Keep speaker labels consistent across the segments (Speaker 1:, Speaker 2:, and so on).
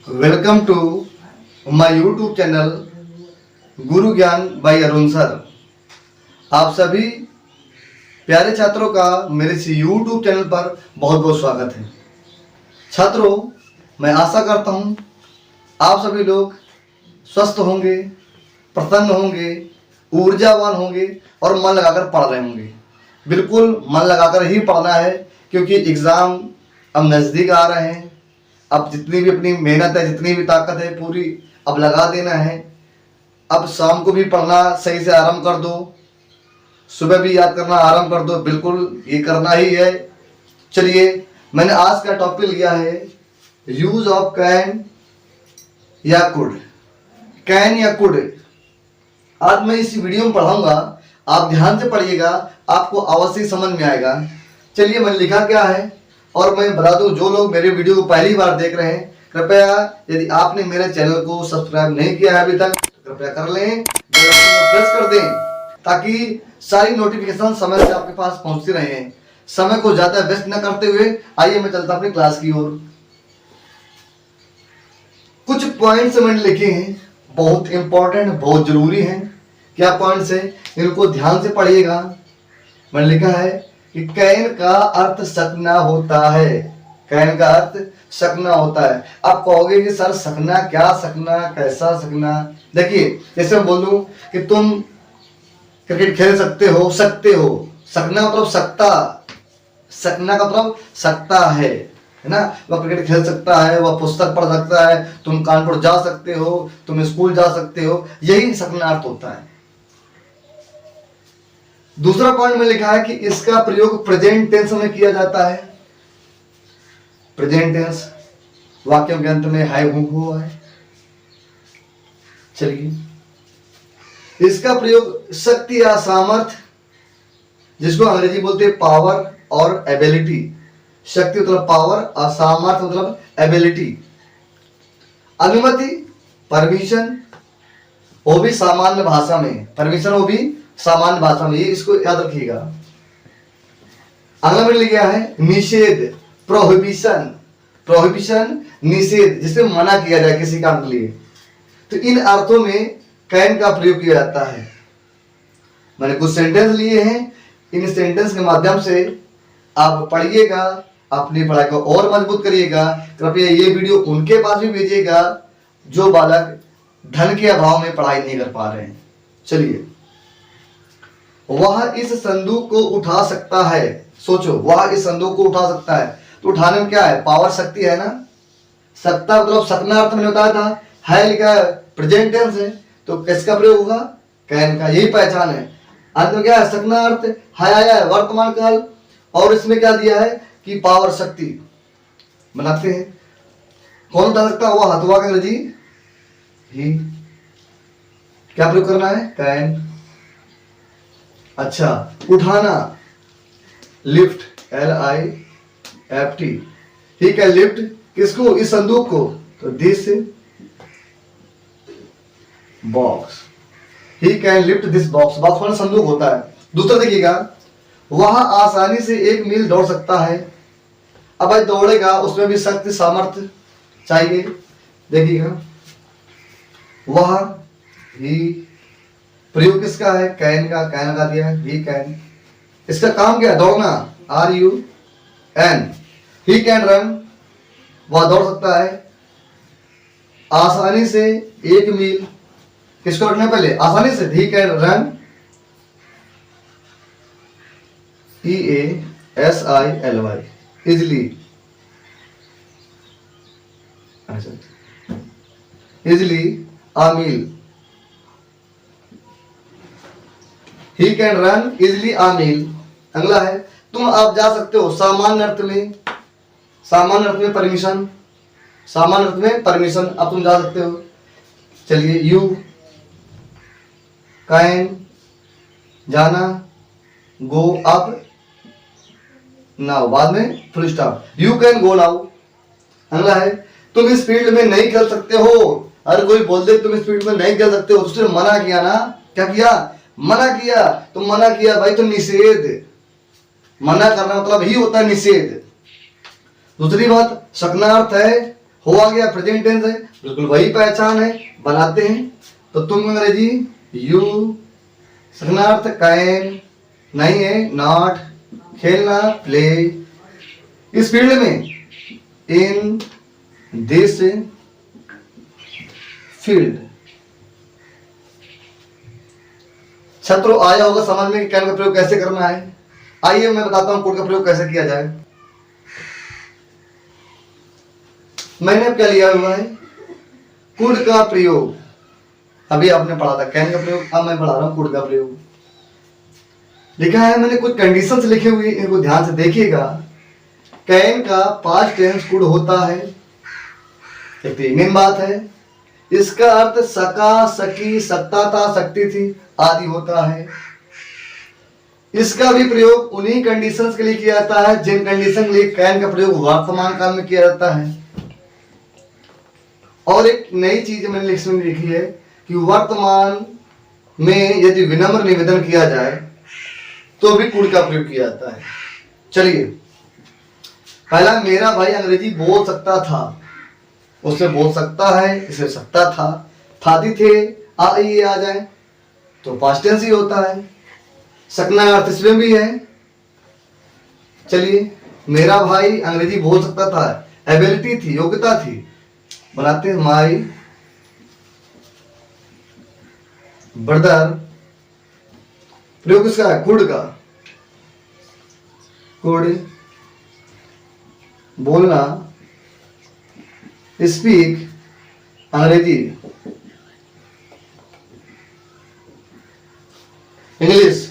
Speaker 1: Welcome to my YouTube channel Guru Gyan bye Arun sir. आप सभी प्यारे छात्रों का मेरे इस यूट्यूब चैनल पर बहुत बहुत स्वागत है। छात्रों, मैं आशा करता हूँ आप सभी लोग स्वस्थ होंगे, प्रसन्न होंगे, ऊर्जावान होंगे और मन लगाकर पढ़ रहे होंगे। बिल्कुल मन लगाकर ही पढ़ना है क्योंकि एग्ज़ाम अब नज़दीक आ रहे हैं। अब जितनी भी अपनी मेहनत है, जितनी भी ताकत है, पूरी अब लगा देना है। अब शाम को भी पढ़ना सही से आराम कर दो, सुबह भी याद करना आराम कर दो, बिल्कुल ये करना ही है। चलिए, मैंने आज का टॉपिक लिया है यूज ऑफ कैन या कुड। कैन या कुड आज मैं इस वीडियो में पढ़ाऊंगा। आप ध्यान से पढ़िएगा, आपको अवश्य समझ में आएगा। चलिए, मैंने लिखा क्या है और मैं बता दूं, जो लोग मेरे वीडियो को पहली बार देख रहे हैं, कृपया यदि आपने मेरे चैनल को सब्सक्राइब नहीं किया है अभी तक तो कृपया कर लें, बेल आइकन को प्रेस कर दें ताकि सारी नोटिफिकेशन समय से आपके पास पहुंचती रहे। समय को ज्यादा वेस्ट न करते हुए आइए मैं चलता अपनी क्लास की ओर। कुछ पॉइंट्स मैंने लिखे हैं, बहुत इंपॉर्टेंट, बहुत जरूरी हैं। क्या पॉइंट्स है, इनको ध्यान से पढ़िएगा। मैंने लिखा है कि कैन का अर्थ सकना होता है। कैन का अर्थ सकना होता है। आप कहोगे कि सर सकना क्या, सकना कैसा सकना? देखिए, जैसे मैं बोलूं कि तुम क्रिकेट खेल सकते हो, सकना मतलब सकता, सकना का मतलब सकता है ना। वह क्रिकेट खेल सकता है, वह पुस्तक पढ़ सकता है, तुम कानपुर जा सकते हो, तुम स्कूल जा सकते हो, यही सकना अर्थ होता है। दूसरा पॉइंट में लिखा है कि इसका प्रयोग प्रेजेंट टेंस में किया जाता है। प्रेजेंट टेंस वाक्यों के अंत में है हुआ है। चलिए, इसका प्रयोग शक्ति या सामर्थ्य, जिसको अंग्रेजी बोलते हैं पावर और एबिलिटी। शक्ति मतलब पावर और सामर्थ्य मतलब एबिलिटी। अनुमति, परमिशन, वो भी सामान्य भाषा में, परमिशन वो भी सामान्य भाषा में, ये इसको याद रखिएगा। अगला में लिखा है निषेध, प्रोहिबिशन। प्रोहिबिशन निषेध, जिसे मना किया जाए किसी काम के लिए। तो इन अर्थों में कैन का प्रयोग किया जाता है। मैंने कुछ सेंटेंस लिए हैं, इन सेंटेंस के माध्यम से आप पढ़िएगा, अपनी पढ़ाई को और मजबूत करिएगा। कृपया ये वीडियो उनके पास भी भेजिएगा जो बालक धन के अभाव में पढ़ाई नहीं कर पा रहे हैं। चलिए, वह इस संदूक को उठा सकता है। सोचो, वह इस संदूक को उठा सकता है, तो उठाने में क्या है? पावर, शक्ति है ना। सकता मतलब सकना अर्थ मैंने बताया था, है लिखा है, प्रेजेंट टेंस है, तो किसका प्रयोग होगा? कैन का। यही पहचान है। अंत में क्या है? सकना अर्थ है आया है, वर्तमान काल, और इसमें क्या दिया है कि पावर, शक्ति बनाते हैं। कौन उठा सकता है? वह हथुआ का अंग्रेजी ही। क्या प्रयोग करना है? कैन। अच्छा, उठाना, लिफ्ट, LIFT। ठीक है, लिफ्ट किसको? इस संदूक को, तो this box. He can lift this box. Box वाला संदूक होता है। दूसरा देखिएगा, वह आसानी से 1 मील दौड़ सकता है। अब भाई दौड़ेगा, उसमें भी शक्ति, सामर्थ्य चाहिए। देखिएगा, वह, ही, प्रयोग किसका है? कैन का। कैन लगा दिया है, ही कैन। इसका काम क्या है? दौड़ना, RUN। ही कैन रन, वह दौड़ सकता है आसानी से 1 मील। किसको रखना पहले? आसानी से। He can run, EASILY, easily. Easily a mile. He can run easily a mile. अगला है, तुम आप जा सकते हो, सामान्य अर्थ में। सामान्य अर्थ में परमिशन, सामान्य अर्थ में परमिशन, अब तुम जा सकते हो। चलिए, यू कैन जाना, गो अप नाउ, बाद में full stop. You can go now. अगला है, तुम इस फील्ड में नहीं खेल सकते हो। अरे कोई बोल दे तुम इस फील्ड में नहीं खेल सकते हो, उसने मना किया ना। क्या किया? मना किया। तो मना किया भाई, तो निषेध। मना करना मतलब ही होता है निषेध। दूसरी बात, सकना अर्थ है हो आ गया, प्रेजेंट टेंस है, बिल्कुल वही पहचान है, बनाते हैं। तो तुम अंग्रेजी यू, संज्ञार्थ कैन नहीं है, नॉट, खेलना प्ले, इस फील्ड में इन दिस फील्ड। छात्रों आया होगा समझ में कि कैन का प्रयोग कैसे करना है। आइए मैं बताता हूं कुड का प्रयोग कैसे किया जाए। मैंने अब क्या लिया हुआ है, कुड का प्रयोग। अभी आपने पढ़ा था कैन का प्रयोग, अब मैं पढ़ा रहा हूं कुड का प्रयोग। लिखा है मैंने, कुछ कंडीशंस लिखे हुए, इनको ध्यान से देखिएगा। कैन का पास्ट टेंस कुड होता है, एक तो मेन बात है। इसका अर्थ सका, सकी, सकता था, सकती थी आदि होता है। इसका भी प्रयोग उन्हीं कंडीशंस के लिए किया जाता है जिन कंडीशन के लिए कैन का प्रयोग वर्तमान काल में किया जाता है। और एक नई चीज मैंने इसमें लिखी है कि वर्तमान में यदि विनम्र निवेदन किया जाए तो भी कुड का प्रयोग किया जाता है। चलिए, पहला, मेरा भाई अंग्रेजी बोल सकता था, उससे बोल सकता है, इसे सकता था, थाती थे, ये आ जाए तो पास्ट टेंस ही होता है। सकना अर्थ इसमें भी है। चलिए, मेरा भाई अंग्रेजी बोल सकता था, एबिलिटी थी, योग्यता थी, बनाते हैं माई ब्रदर, प्रयोग किसका है, कुड का। कुड बोलना, स्पीक अंग्रेजी, English,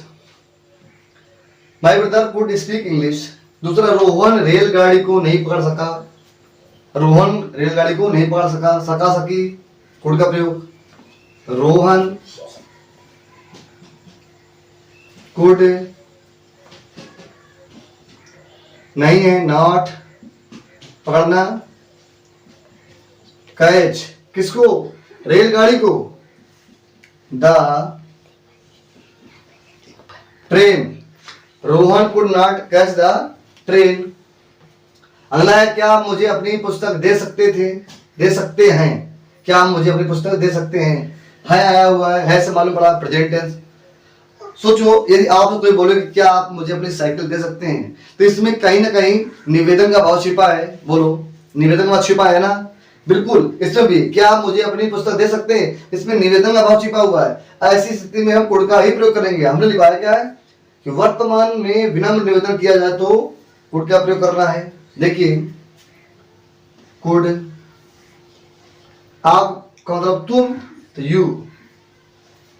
Speaker 1: my brother could speak English. दूसरा, रोहन रेलगाड़ी को नहीं पकड़ सका, रोहन रेलगाड़ी को नहीं पकड़ सका, सका सकी, कुड का प्रयोग। रोहन कुड नहीं है, नॉट, पकड़ना, कैच किसको, रेलगाड़ी को, the train, Rohan could not catch the train. अगला है, क्या आप मुझे अपनी पुस्तक दे सकते थे, दे सकते हैं, क्या आप मुझे अपनी पुस्तक दे सकते हैं, है आया हुआ है से मालूम पड़ा, प्रेजेंट टेंस। सोचो, यदि आप कोई बोले कि क्या आप मुझे अपनी साइकिल दे सकते हैं, तो इसमें कहीं ना कहीं निवेदन का भाव छिपा है। बोलो, निवेदन का भाव छिपा है ना, बिल्कुल। इसमें भी क्या आप मुझे अपनी पुस्तक दे सकते हैं, इसमें निवेदन का भाव छिपा हुआ है। ऐसी स्थिति में हम कुड का ही प्रयोग करेंगे। हमने लिखा है क्या है कि वर्तमान में विनम्र निवेदन किया जाए तो कुड का प्रयोग करना है। देखिए, कुड, आप का मतलब तुम, तो यू,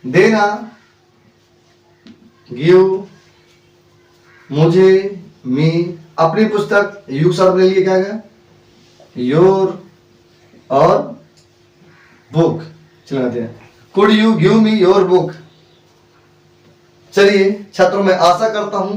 Speaker 1: देना, गिव, मुझे, मी, अपनी पुस्तक, यू शब्द ले लिए क्या है, योर, और बुक चलाते हैं। Could you give me your book. चलिए छात्रों, मैं आशा करता हूं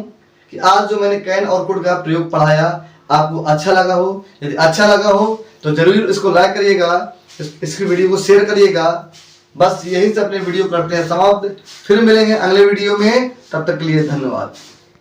Speaker 1: कि आज जो मैंने कैन और कुड का प्रयोग पढ़ाया आपको अच्छा लगा हो। यदि अच्छा लगा हो तो जरूर इसको लाइक करिएगा, इसकी वीडियो को शेयर करिएगा। बस यही से अपने वीडियो करते हैं समाप्त। फिर मिलेंगे अगले वीडियो में, तब तक के लिए धन्यवाद।